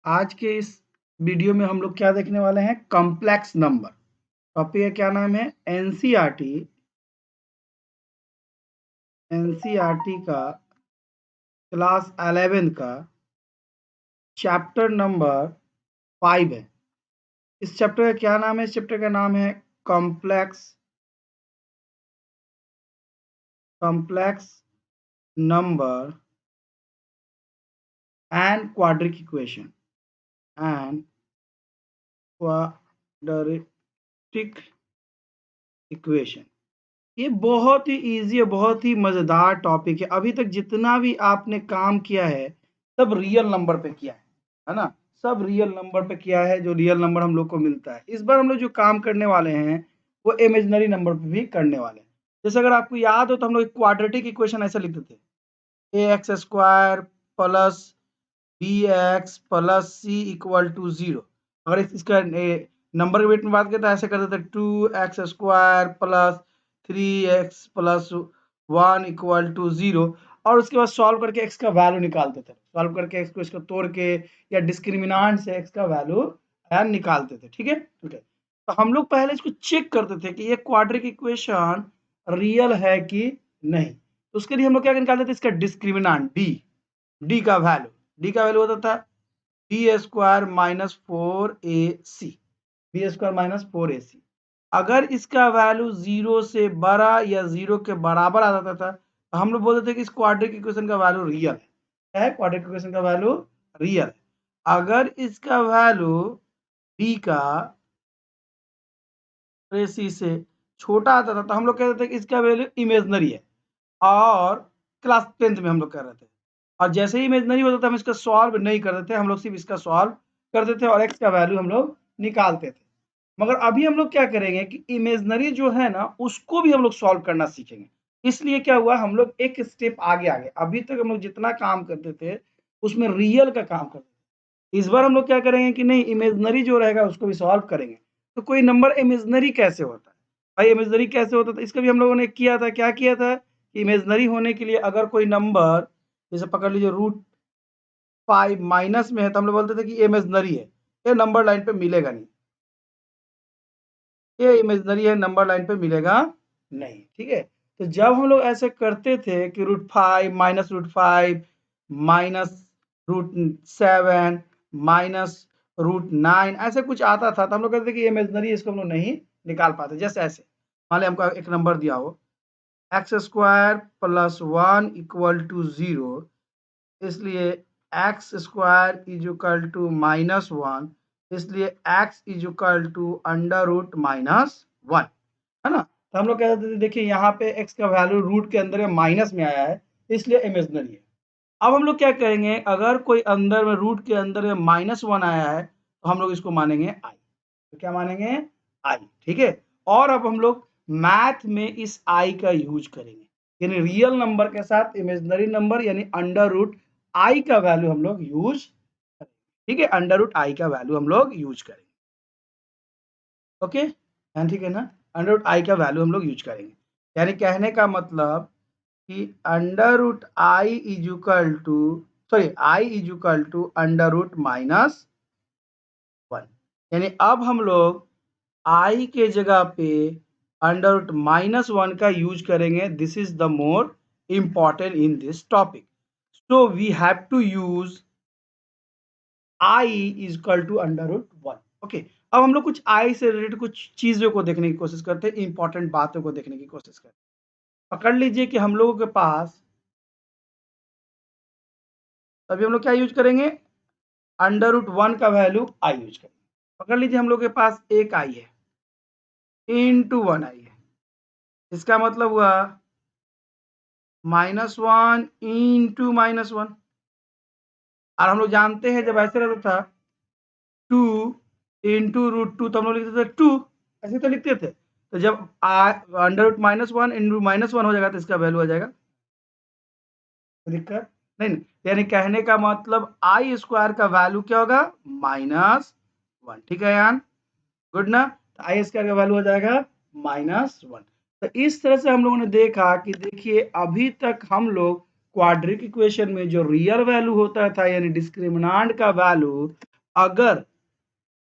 आज के इस वीडियो में हम लोग क्या देखने वाले हैं, कॉम्प्लेक्स नंबर। टॉपिक का क्या नाम है, एनसीईआरटी का क्लास 11 का चैप्टर नंबर 5 है। इस चैप्टर का क्या नाम है, इस चैप्टर का नाम है complex number and quadric equation and quadratic equation. ये बहुत ही इजी है, बहुत ही मजेदार टॉपिक है। अभी तक जितना भी आपने काम किया है सब रियल नंबर पे किया है ना, सब रियल नंबर पे किया है, जो रियल नंबर हम लोग को मिलता है। इस बार हम लोग जो काम करने वाले हैं वो इमेजिनरी नंबर पे भी करने वाले हैं। जैसे अगर आपको याद हो तो हम लोग क्वाड्रेटिक इक्वेशन ऐसा लिखते थे, A X square plus B X plus C equal to 0। अगर इसका नंबर के वेट में बात करें तो ऐसे करते थे, 2x² plus 3x plus 1 equal to 0। और उसके बाद सॉल्व करके x का वैल्यू निकालते थे, सॉल्व करके x को इसको तोड़ के या डिस्क्रिमिनांट से x का वैल्यू निकालते थे। ठीक है, तो हम लोग पहले इसको चेक करते थे कि ये क्वाड्रिक इक्वेशन रियल है कि नहीं। तो उसके लिए हम लोग क्या निकालते थे, इसका डिस्क्रिमिनांट डी का वैल्यू होता था b² minus 4ac, b² minus 4ac। अगर इसका वैल्यू 0 से बड़ा या 0 के बराबर आ जाता था तो हम लोग बोलते थे कि इस क्वाड्रिक इक्वेशन का वैल्यू रियल है। क्वाड्रिक इक्वेशन का वैल्यू रियल है। अगर इसका वैल्यू b का ac से छोटा आता था तो हम लोग कहते थे कि इसका वैल्यू इमेजनरी है। और क्लास 10th में हम लोग कर रहे थे, और जैसे ही इमेजनरी होता था हम इसका सॉल्व नहीं करते थे, हम लोग सिर्फ इसका सॉल्व करते थे और एक्स का वैल्यू हम लोग निकालते थे। मगर अभी हम लोग क्या करेंगे कि इमेजनरी जो है ना उसको भी हम लोग सॉल्व करना सीखेंगे। इसलिए क्या हुआ, हम लोग एक स्टेप आगे आ गए। अभी तक हम लोग जितना काम करते थे उसमें रियल का काम करते थे, इस बार हम लोग क्या करेंगे कि नहीं, इमेजनरी जो रहेगा उसको भी सॉल्व करेंगे। तो कोई नंबर इमेजनरी कैसे होता है भाई, इमेजनरी कैसे होता था, इसका भी हम लोगों ने किया था। क्या किया था, इमेजनरी होने के लिए अगर कोई नंबर जैसे पकड़ लीजिए √5 माइनस में है तो हम लोग बोलते थे कि इमेजनरी है, ये नंबर लाइन पे मिलेगा नहीं, ये इमेजनरी है, नंबर लाइन पे मिलेगा नहीं। ठीक है, तो जब हम लोग ऐसे करते थे कि √5 माइनस √5 माइनस √7 माइनस √9 ऐसे कुछ आता था तो हम लोग कहते थे कि इमेजनरी, इसको हम लोग नहीं निकाल पाते। जैसे ऐसे मान लिया हमको एक नंबर दिया हो x² प्लस 1 इक्वल टू 0, इसलिए x² इज इक्वल टू -1, इसलिए x इज इक्वल टू √-1 है ना। तो हम लोग कहते थे देखिए यहाँ पे x का वैल्यू रूट के अंदर में माइनस में आया है इसलिए इमेजनरी है। अब हम लोग क्या करेंगे, अगर कोई अंदर में रूट के अंदर में -1 आया है तो हम लोग इसको मानेंगे i। तो क्या मानेंगे, i। ठीक है, और अब हम लोग मैथ में इस i का यूज करेंगे, यानी रियल नंबर के साथ इमेजिनरी नंबर यानी √i का वैल्यू हम लोग यूज करेंगे। ठीक है, √i का वैल्यू हम लोग यूज करेंगे। ओके, ठीक है ना, √i का वैल्यू हम लोग यूज करेंगे। यानी कहने का मतलब कि √i is equal to i is equal to √-1। यानी अब हम लोग i के जगह पे √-1 का यूज करेंगे। This is the more important in this topic, so we have to use i is equal to √1। Okay, अब हम लोग कुछ i से रिलेटेड कुछ चीजों को देखने की कोशिश करते हैं, इंपॉर्टेंट बातों को देखने की कोशिश करते हैं। पकड़ लीजिए कि हम लोगों के पास अभी हम लोग क्या यूज करेंगे, √1 का वैल्यू i यूज करेंगे। पकड़ लीजिए हम लोग के पास एक i है इंटू 1 i है, इसका मतलब हुआ -1 इंटू -1। और हम लोग जानते हैं जब ऐसे रहता था 2 इंटू √2 तो हम लोग लिखते थे 2, ऐसे तो लिखते थे। तो जब √-1 इंटू -1 हो जाएगा तो इसका वैल्यू आ जाएगा, दिक्कत नहीं। यानी कहने का मतलब i² का वैल्यू क्या होगा, -1। ठीक है यार, गुड ना, तो i² का वैल्यू हो जाएगा -1। तो इस तरह से हम लोगों ने देखा कि देखिए अभी तक हम लोग क्वाड्रिक इक्वेशन में जो रियल वैल्यू होता था यानी डिस्क्रिमिनांट का वैल्यू अगर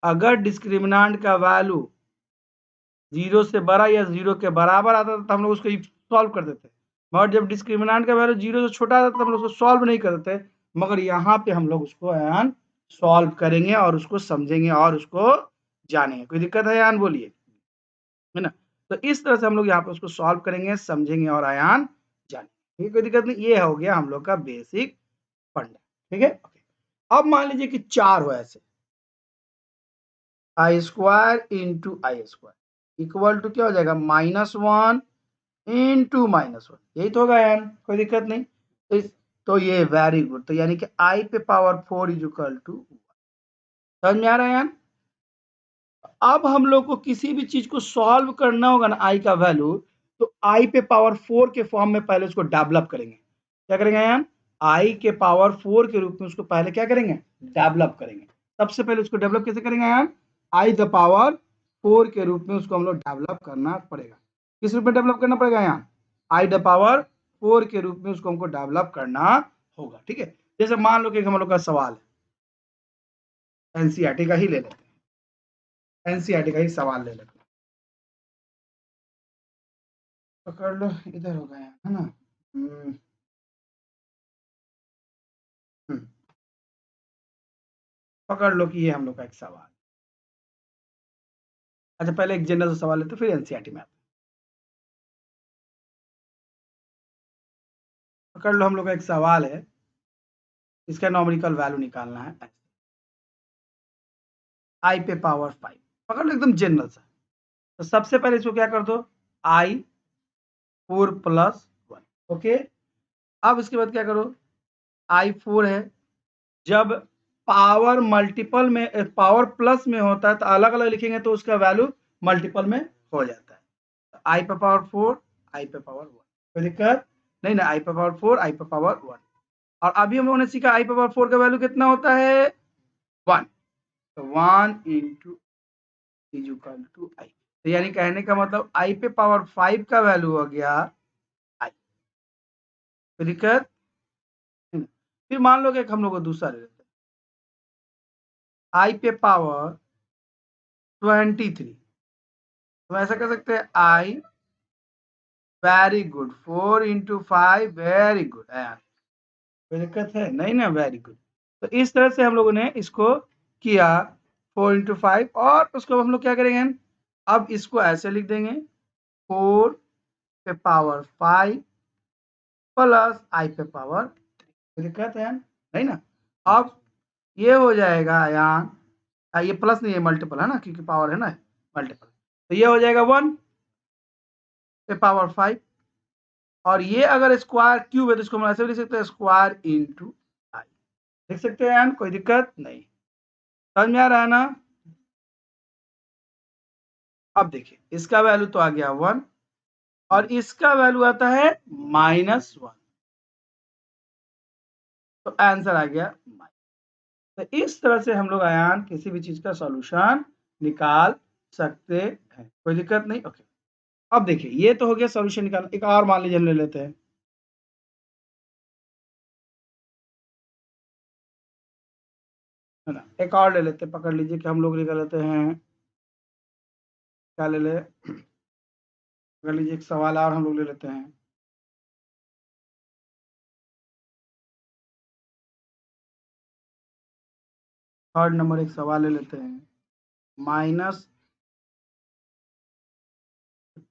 अगर डिस्क्रिमिनांट का वैल्यू 0 से बड़ा या 0 के बराबर आता था तो हम लोग उसको सॉल्व कर देते, मगर जब डिस्क्रिमिनांट का वैल्यू 0 से छोटा आता था तो हम लोग उसको सॉल्व नहीं करते, मगर यहाँ पे हम लोग उसको यान सॉल्व करेंगे और उसको समझेंगे और उसको जानेंगे। कोई दिक्कत है यान, बोलिए, है ना? तो इस तरह से हम लोग यहाँ पे उसको सॉल्व करेंगे, समझेंगे और आयान जानेंगे। कोई दिक्कत नहीं, ये हो गया हम लोग का बेसिक फंडा। ठीक है, अब मान लीजिए कि 4 हो ऐसे, I square into I square equal to क्या हो जाएगा, -1 इंटू -1, यही तो होगा यार, कोई दिक्कत नहीं। तो ये वेरी गुड, तो यानी कि आई पे पावर 4 इज इक्वल टू, समझ में आ रहा है यार? अब हम लोग को किसी भी चीज को सॉल्व करना होगा ना आई का वैल्यू, तो आई पे पावर 4 के फॉर्म में पहले उसको डेवलप करेंगे। क्या करेंगे यार, आई के पावर 4 के रूप में उसको पहले क्या करेंगे, डेवलप करेंगे। सबसे पहले उसको डेवलप कैसे करेंगे यार, आई द पावर 4 के रूप में उसको हम लोग डेवलप करना पड़ेगा। किस रूप में डेवलप करना पड़ेगा यहाँ, आई द पावर 4 के रूप में उसको हमको डेवलप करना होगा। ठीक है, जैसे मान लो कि हम लोग का सवाल है, एनसीईआरटी का ही ले लेते हैं, एनसीईआरटी का ही सवाल ले लेते हैं, पकड़ लो, इधर हो गया है ना। हम्म, हम्म, पकड़ लो कि ये हम लोग का एक सवाल। अच्छा, पहले एक जनरल सवाल लेते फिर एनसीईआरटी में आते। पकड़ लो, हम लोग का एक सवाल है, इसका नॉमेरिकल वैल्यू निकालना है, आई पे पावर 5, पकड़ लो एकदम जनरल सा। तो सबसे पहले इसको क्या कर दो, आई 4+1, ओके। अब इसके बाद क्या करो, आई 4 है, जब पावर मल्टीपल में, पावर प्लस में होता है तो अलग अलग लिखेंगे तो उसका वैल्यू मल्टीपल में हो जाता है। तो आई पे पावर 4, आई पे पावर 1, कोई दिक्कत नहीं ना, आई पे पावर 4, आई पे पावर 1। और अभी हम लोगों ने सीखा आई पे पावर 4 का वैल्यू कितना होता है, 1। तो 1 इंटू इज इक्वल टू आई, तो यानी कहने का मतलब आई पे पावर 5 का वैल्यू हो गया आई। कोई दिक्कत, फिर मान लो कि हम लोग को दूसरा ले लेते हैं, आई पे पावर 23, तो ऐसा कर सकते हैं I, very good, 4 into 5, very good है, कोई दिक्कत है नहीं ना, वेरी गुड। तो इस तरह से हम लोगों ने इसको किया 4 इंटू 5, और उसको हम लोग क्या करेंगे, अब इसको ऐसे लिख देंगे 4 पे पावर 5 प्लस आई पे पावर 3, कोई दिक्कत है नहीं ना। अब ये हो जाएगा यहाँ, ये प्लस नहीं है, मल्टीपल है ना, क्योंकि पावर है ना मल्टीपल, तो ये हो जाएगा 1 पे पावर 5, और ये अगर स्क्वायर क्यूब है तो इसको हम ऐसे भी लिख सकते हैं, स्क्वायर इंटू आई, लिख सकते हैं यार, कोई दिक्कत नहीं, समझ में आ रहा है ना। अब देखिए इसका वैल्यू तो आ गया 1, और इसका वैल्यू आता है -1, तो आंसर आ गया तो इस तरह से हम लोग आयान किसी भी चीज का सॉल्यूशन निकाल सकते हैं, कोई दिक्कत नहीं, ओके। अब देखिए ये तो हो गया सॉल्यूशन निकाल, एक और मान लीजिए हम ले लेते हैं, है ना, एक और ले लेते हैं, पकड़ लीजिए कि हम लोग निकाल लेते हैं, क्या ले ले, पकड़ लीजिए एक सवाल और हम लोग ले लेते हैं, थर्ड नंबर एक सवाल ले लेते हैं, माइनस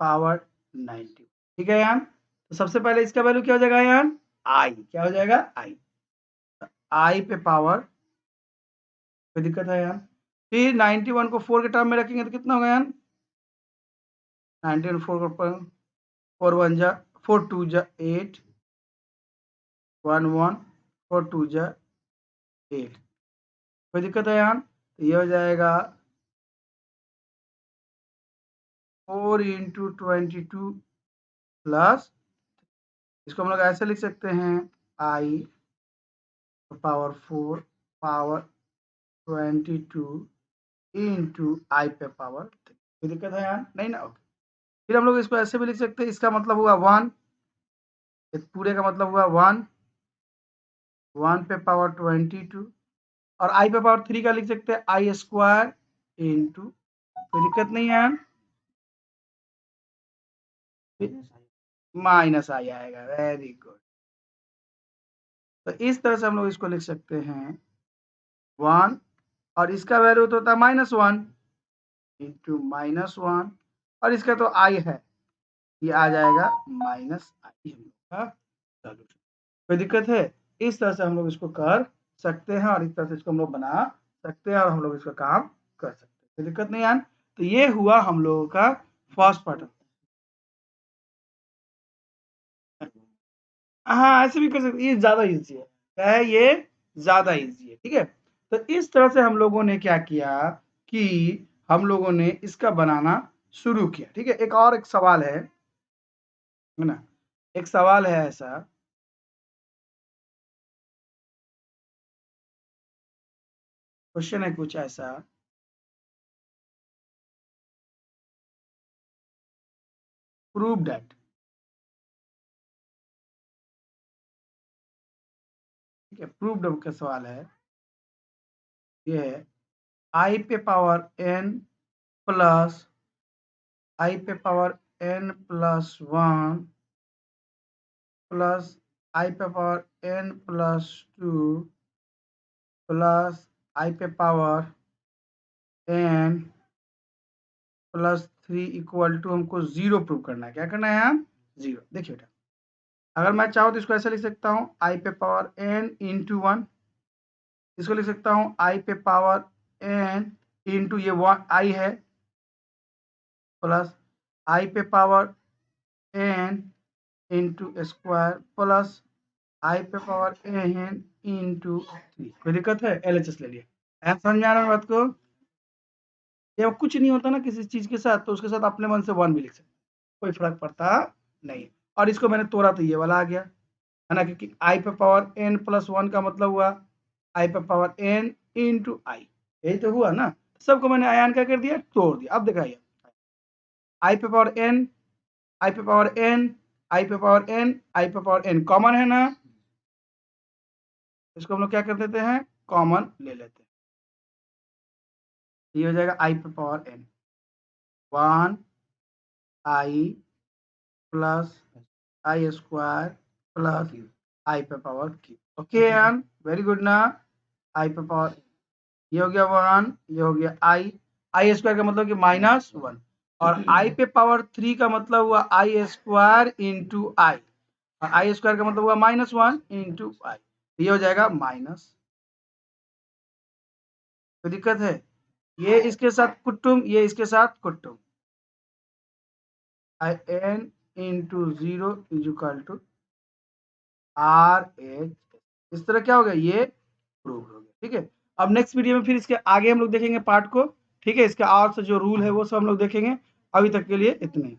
पावर 90, ठीक है यार। तो सबसे पहले इसका वैल्यू क्या हो जाएगा यार, आई, क्या हो जाएगा आई, आई पे पावर, कोई दिक्कत है यार, फिर 91 को 4 के टर्म में रखेंगे तो कितना होगा यार, 91 4 को 4 1 जा 4 2 जा 8, 1 1 4 2 जा 8, कोई दिक्कत है यार, तो ये हो जाएगा 4 इंटू 22 प्लस, इसको हम लोग ऐसे लिख सकते हैं, आई पावर 4 पावर 22 इंटू आई पे पावर 3, कोई दिक्कत है यार नहीं ना, ओके। फिर हम लोग इसको ऐसे भी लिख सकते हैं, इसका मतलब हुआ 1, पूरे का मतलब हुआ 1, 1 पे पावर 22 और आई पे पावर 3 का लिख सकते हैं आई स्क्वायर इंटू, कोई दिक्कत नहीं है, माइनस आई आएगा। Very good. तो इस तरह से हम लोग इसको लिख सकते हैं 1, और इसका वैल्यू तो होता है -1 इंटू -1, और इसका तो आई है, ये आ जाएगा माइनस आई हम लोग का सॉल्यूशन। कोई दिक्कत है? इस तरह से हम लोग इसको कर सकते हैं और इस तरह से इसको हम लोग बना सकते हैं और हम लोग इसका काम कर सकते हैं। कोई दिक्कत नहीं है। तो ये हुआ हम लोगों का फर्स्ट पार्ट। हाँ, ऐसे भी कर सकते, ये ज़्यादा ईज़ी है। क्या है ये? ज़्यादा ईज़ी है, ठीक है? तो इस तरह से हम लोगों ने क्या किया कि हम लोगों ने इसका बनाना शुरू किया, ठीक है? एक सवाल है ना? एक सवाल है ऐसा, क्वेश्चन है कुछ ऐसा, प्रूव दैट, ठीक है? प्रूव दैट का सवाल है, ये है आई पे पावर n प्लस आई पे पावर n प्लस 1 प्लस आई पे पावर n प्लस 2 प्लस आई पे power n plus 3 equal to हमको 0 प्रूव करना है। क्या करना है हम? 0। देखिए बेटा, अगर मैं चाहूँ तो इसको ऐसे लिख सकता हूँ आई पे पावर n इंटू 1, इसको लिख सकता हूँ आई पे पावर n इंटू ये 1 आई है, प्लस आई पे power n into square plus आई पे पावर n इंटू 3। कोई दिक्कत है? एलएचएस ले लिया। समझ में आ रहा है बात को? जब कुछ नहीं होता ना किसी चीज के साथ, तो उसके साथ अपने मन से 1 भी लिख सकते, कोई फर्क पड़ता नहीं। और इसको मैंने तोड़ा तो ये वाला आ गया, है ना? क्योंकि आई पे पावर n प्लस 1 का मतलब हुआ आई पे पावर n इंटू आई, यही तो हुआ ना? सबको मैंने आयान क्या कर दिया? तोड़ दिया। अब दिखाइए, आई पे पावर n, आई पे पावर n, आई पे पावर n, आई पे पावर n कॉमन है ना? इसको हम लोग क्या कर देते हैं? कॉमन ले लेते हैं। ये हो जाएगा आई पे पावर n 1 आई प्लस आई स्क्वायर प्लस आई पे पावर क्यू। ओके यार, वेरी गुड ना? आई पे पावर, ये हो गया 1, ये हो गया आई, आई स्क्वायर का मतलब कि -1, और आई पे पावर 3 का मतलब हुआ आई स्क्वायर इंटू आई, और आई स्क्वायर का मतलब हुआ -1 इंटू आई, ये हो जाएगा माइनस। कोई दिक्कत है? ये इसके साथ कुटुम, ये इसके साथ कुटुम, i n into 0 is equal to R H. इस तरह क्या हो गया? ये प्रूव हो गया, ठीक है? अब नेक्स्ट वीडियो में फिर इसके आगे हम लोग देखेंगे पार्ट को, ठीक है? इसका और से जो रूल है वो सब हम लोग देखेंगे। अभी तक के लिए इतने ही।